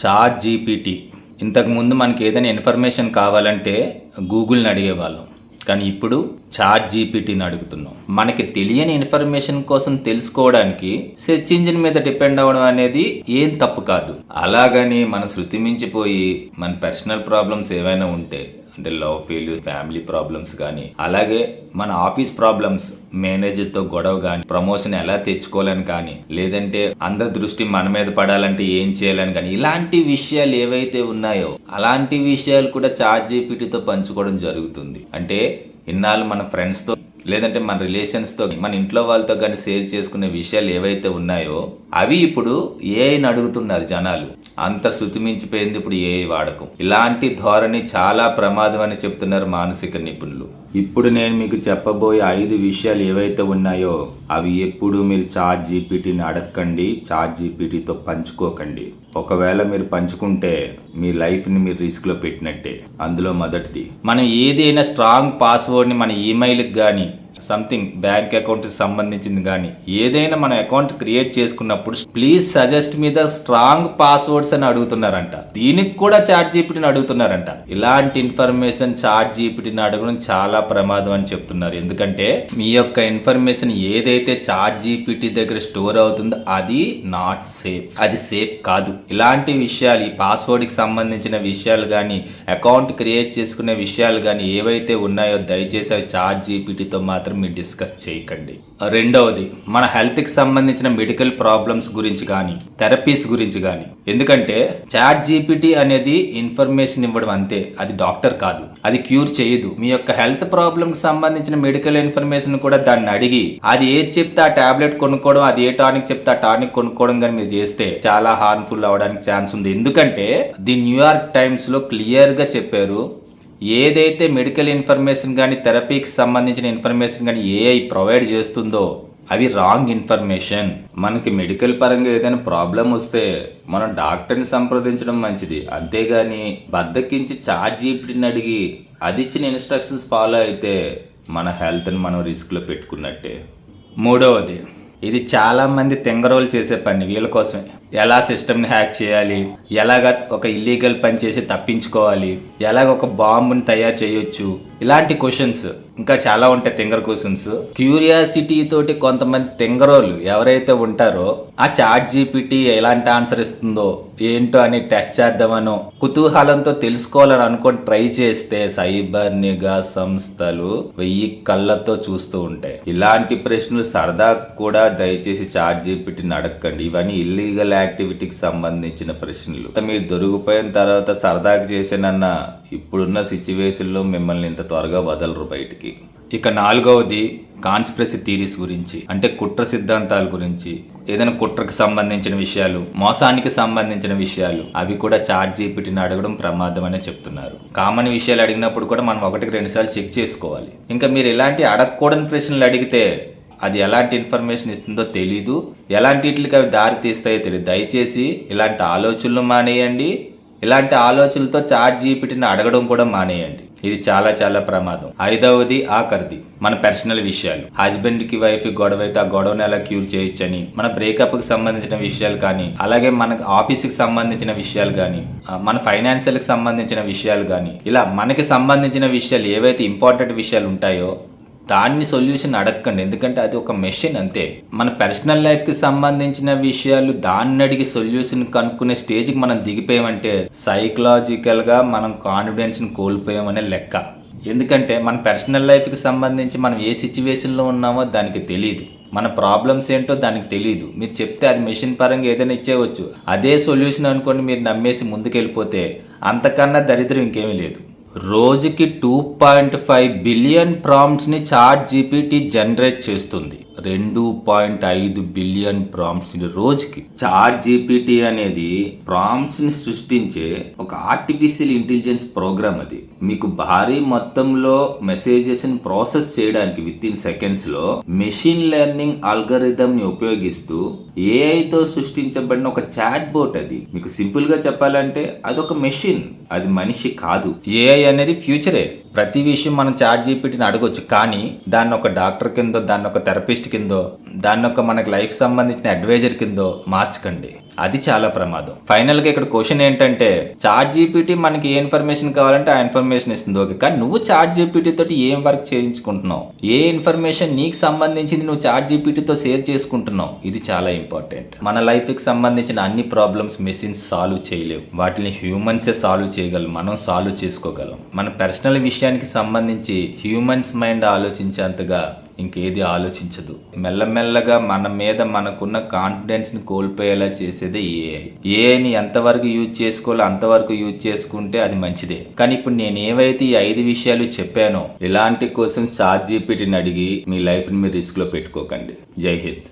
Chat GPT. ఇంతకుముందు మనకి ఏదైనా ఇన్ఫర్మేషన్ కావాలంటే గూగుల్ని అడిగేవాళ్ళం, కానీ ఇప్పుడు చాట్ జీపీటీని అడుగుతున్నాం. మనకి తెలియని ఇన్ఫర్మేషన్ కోసం తెలుసుకోవడానికి సెర్చ్ ఇంజిన్ మీద డిపెండ్ అవ్వడం అనేది ఏం తప్పు కాదు. అలాగని మనం శృతి మించిపోయి మన పర్సనల్ ప్రాబ్లమ్స్ ఏవైనా ఉంటే, అంటే లవ్ ఫెయిల్యూర్, ఫ్యామిలీ ప్రాబ్లమ్స్ కానీ, అలాగే మన ఆఫీస్ ప్రాబ్లమ్స్, మేనేజర్తో గొడవ కానీ, ప్రమోషన్ ఎలా తెచ్చుకోవాలని కానీ, లేదంటే అందరి దృష్టి మన మీద పడాలంటే ఏం చేయాలని కానీ, ఇలాంటి విషయాలు ఏవైతే ఉన్నాయో అలాంటి విషయాలు కూడా చాట్ జీపీటీతో పంచుకోవడం జరుగుతుంది. అంటే ఇన్నాళ్ళు మన ఫ్రెండ్స్తో లేదంటే మన రిలేషన్స్తో, మన ఇంట్లో వాళ్ళతో కానీ షేర్ చేసుకునే విషయాలు ఏవైతే ఉన్నాయో అవి ఇప్పుడు ఏఐని అడుగుతున్నారు జనాలు. అంత శృతిమించిపోయింది ఇప్పుడు ఏఐ వాడకం. ఇలాంటి ధోరణి చాలా ప్రమాదం అని చెప్తున్నారు మానసిక నిపుణులు. ఇప్పుడు నేను మీకు చెప్పబోయే 5 విషయాలు ఏవైతే ఉన్నాయో అవి ఎప్పుడు మీరు చాట్ జీపీటీని అడగకండి, చాట్ జీపీటీతో పంచుకోకండి. ఒకవేళ మీరు పంచుకుంటే మీ లైఫ్ని మీరు రిస్క్లో పెట్టినట్టే. అందులో మొదటిది, మనం ఏదైనా స్ట్రాంగ్ పాస్వర్డ్ని మన ఈమెయిల్కి కానీ, సంథింగ్ బ్యాంక్ అకౌంట్కి సంబంధించింది కానీ ఏదైనా మన అకౌంట్ క్రియేట్ చేసుకున్నప్పుడు ప్లీజ్ సజెస్ట్ మీద స్ట్రాంగ్ పాస్వర్డ్స్ అని అడుగుతున్నారంట. దీనికి కూడా చాట్ జీపీటీని అడుగుతున్నారంట. ఇలాంటి ఇన్ఫర్మేషన్ చాట్ జీపీటీని అడగడం చాలా ప్రమాదం అని చెప్తున్నారు. ఎందుకంటే మీ యొక్క ఇన్ఫర్మేషన్ ఏదైతే చాట్ జీపీటీ దగ్గర స్టోర్ అవుతుందో అది నాట్ సేఫ్, అది సేఫ్ కాదు. ఇలాంటి విషయాలు, ఈ పాస్వర్డ్కి సంబంధించిన విషయాలు కానీ, అకౌంట్ క్రియేట్ చేసుకునే విషయాలు కానీ ఏవైతే ఉన్నాయో దయచేసి అవి చాట్ జీపీటీతో మాత్రం మీరు డిస్కస్ చేయకండి. రెండవది, మన హెల్త్కి సంబంధించిన మెడికల్ ప్రాబ్లమ్స్ గురించి కానీ, థెరపీస్ గురించి కానీ. ఎందుకంటే చాట్ జీపీటీ అనేది ఇన్ఫర్మేషన్ ఇవ్వడం అంతే, అది డాక్టర్ కాదు, అది క్యూర్ చేయదు. మీ యొక్క హెల్త్ ప్రాబ్లమ్కి సంబంధించిన మెడికల్ ఇన్ఫర్మేషన్ కూడా దాన్ని అడిగి అది ఏది చెప్తే ఆ టాబ్లెట్ కొనుక్కోవడం, అది ఏ టానిక్ చెప్తే ఆ టానిక్ కొనుక్కోవడం కానీ మీరు చేస్తే చాలా హార్మ్ఫుల్ అవడానికి ఛాన్స్ ఉంది. ఎందుకంటే ది న్యూయార్క్ టైమ్స్లో క్లియర్గా చెప్పారు, ఏదైతే మెడికల్ ఇన్ఫర్మేషన్ కానీ, థెరపీకి సంబంధించిన ఇన్ఫర్మేషన్ కానీ ఏఐ ప్రొవైడ్ చేస్తుందో అవి రాంగ్ ఇన్ఫర్మేషన్. మనకి మెడికల్ పరంగా ఏదైనా ప్రాబ్లం వస్తే మనం డాక్టర్ని సంప్రదించడం మంచిది. అంతేగాని బద్దకించి చాట్ జీపీటీని అడిగి అది ఇచ్చిన ఇన్స్ట్రక్షన్స్ ఫాలో అయితే మన హెల్త్ని మనం రిస్క్లో పెట్టుకున్నట్టే. మూడవది, ఇది చాలా మంది తెంగరోలు చేసే పని. వీళ్ళ కోసమే ఎలా సిస్టమ్ని హ్యాక్ చేయాలి, ఎలాగ ఒక ఇల్లీగల్ పని చేసి తప్పించుకోవాలి, ఎలాగ ఒక బాంబుని తయారు చేయొచ్చు, ఇలాంటి క్వశ్చన్స్ ఇంకా చాలా ఉంటాయి. తెంగర క్వశ్చన్స్. క్యూరియాసిటీ తోటి కొంతమంది తెంగరోళ్ళు ఎవరైతే ఉంటారో ఆ చాట్ జీపీటీ ఎలాంటి ఆన్సర్ ఇస్తుందో ఏంటో అని టెస్ట్ చేద్దామనో కుతూహలంతో తెలుసుకోవాలని అనుకొని ట్రై చేస్తే సైబర్ నిఘా సంస్థలు 1000 కళ్ళతో చూస్తూ ఉంటాయి. ఇలాంటి ప్రశ్నలు సరదా కూడా దయచేసి చాట్ జీపీటీని అడగండి. ఇవన్నీ ఇల్లీగల్ యాక్టివిటీకి సంబంధించిన ప్రశ్నలు. మీరు దొరికిపోయిన తర్వాత సరదాగా చేసేనన్న ఇప్పుడున్న సిచ్యువేషన్లో మిమ్మల్ని ఇంత త్వరగా వదలరు బయటికి. ఇక నాలుగవది, కాన్స్పిరసీ థీరీస్ గురించి, అంటే కుట్ర సిద్ధాంతాల గురించి. ఏదైనా కుట్రకు సంబంధించిన విషయాలు, మోసానికి సంబంధించిన విషయాలు, అవి కూడా చాట్ జీపీటీని అడగడం ప్రమాదం అనే చెప్తున్నారు. కామన్ విషయాలు అడిగినప్పుడు కూడా మనం 1-2 సార్లు చెక్ చేసుకోవాలి. ఇంకా మీరు ఇలాంటి అడగకూడని ప్రశ్నలు అడిగితే అది ఎలాంటి ఇన్ఫర్మేషన్ ఇస్తుందో తెలీదు, ఎలాంటి వీటికి అవి దారి తీస్తాయో తెలియదు. దయచేసి ఇలాంటి ఆలోచనలు మానేయండి. ఇలాంటి ఆలోచనలతో చాట్ జీపీటీని అడగడం కూడా మానేయండి. ఇది చాలా చాలా ప్రమాదం. ఐదవది, ఆఖరిది, మన పర్సనల్ విషయాలు. హస్బెండ్కి వైఫ్కి గొడవ అయితే ఆ గొడవని ఎలా క్యూర్ చేయొచ్చని, మన బ్రేకప్కి సంబంధించిన విషయాలు కానీ, అలాగే మనకు ఆఫీస్కి సంబంధించిన విషయాలు కానీ, మన ఫైనాన్షియల్కి సంబంధించిన విషయాలు కానీ, ఇలా మనకి సంబంధించిన విషయాలు ఏవైతే ఇంపార్టెంట్ విషయాలు ఉంటాయో దాన్ని సొల్యూషన్ అడగకండి. ఎందుకంటే అది ఒక మెషిన్ అంతే. మన పర్సనల్ లైఫ్కి సంబంధించిన విషయాలు దాన్ని అడిగి సొల్యూషన్ కనుక్కునే స్టేజ్కి మనం దిగిపోయామంటే సైకలాజికల్గా మనం కాన్ఫిడెన్స్ని కోల్పోయామనే లెక్క. ఎందుకంటే మన పర్సనల్ లైఫ్కి సంబంధించి మనం ఏ సిచ్యువేషన్లో ఉన్నామో దానికి తెలియదు, మన ప్రాబ్లమ్స్ ఏంటో దానికి తెలియదు. మీరు చెప్తే అది మెషిన్ పరంగా ఏదైనా ఇచ్చేయవచ్చు, అదే సొల్యూషన్ అనుకోండి మీరు నమ్మేసి ముందుకెళ్ళిపోతే అంతకన్నా దరిద్రం ఇంకేమీ లేదు. రోజుకి 2.5 బిలియన్ ప్రాంప్ట్స్ని చాట్ జీపీటీ జనరేట్ చేస్తుంది. 2.5 బిలియన్ ప్రాంప్ట్స్ రోజుకి. చాట్ జీపీటీ అనేది ప్రాంప్ట్స్ ని సృష్టించే ఒక ఆర్టిఫిషియల్ ఇంటెలిజెన్స్ ప్రోగ్రామ్. అది మీకు భారీ మొత్తంలో మెసేజెస్ ని ప్రాసెస్ చేయడానికి విత్ ఇన్ సెకండ్స్ లో మెషిన్ లెర్నింగ్ ఆల్గరిథం ని ఉపయోగిస్తూ ఏఐతో సృష్టించబడిన ఒక చాట్ బోట్. అది మీకు సింపుల్ గా చెప్పాలంటే అదొక మెషిన్, అది మనిషి కాదు. ఏఐ అనేది ఫ్యూచరే. ప్రతి విషయం మనం చాట్ జీపీటీని అడగొచ్చు, కానీ దాన్ని ఒక డాక్టర్ కిందో, దాన్ని ఒక థెరపిస్ట్ కిందో, దాన్ని ఒక మనకి లైఫ్ సంబంధించిన అడ్వైజర్ కిందో మార్చకండి. అది చాలా ప్రమాదం. ఫైనల్గా ఇక్కడ క్వశ్చన్ ఏంటంటే, చాట్ జీపీటీ మనకి ఏ ఇన్ఫర్మేషన్ కావాలంటే ఆ ఇన్ఫర్మేషన్ ఇస్తుంది, ఓకే. కానీ నువ్వు చాట్ జీపీటీ తోటి ఏం వర్క్ చేయించుకుంటున్నావు, ఏ ఇన్ఫర్మేషన్ నీకు సంబంధించింది నువ్వు చాట్ జీపీటీతో షేర్ చేసుకుంటున్నావు, ఇది చాలా ఇంపార్టెంట్. మన లైఫ్కి సంబంధించిన అన్ని ప్రాబ్లమ్స్ మెషిన్స్ సాల్వ్ చేయలేవు, వాటిని హ్యూమన్సే సాల్వ్ చేయగలం, మనం సాల్వ్ చేసుకోగలం. మన పర్సనల్ విషయానికి సంబంధించి హ్యూమన్స్ మైండ్ ఆలోచించేంతగా ఇంకేది ఆలోచించదు. మెల్లమెల్లగా మన మీద మనకున్న కాన్ఫిడెన్స్ని కోల్పోయేలా చేసేదే ఏఐని ఎంతవరకు యూజ్ చేసుకోవాలో అంతవరకు యూజ్ చేసుకుంటే అది మంచిదే. కానీ ఇప్పుడు నేను ఏవైతే ఈ 5 విషయాలు చెప్పానో, ఇలాంటి కోసం చాట్ జీపీటీని అడిగి మీ లైఫ్ని మీరు రిస్క్లో పెట్టుకోకండి. జై హింద్.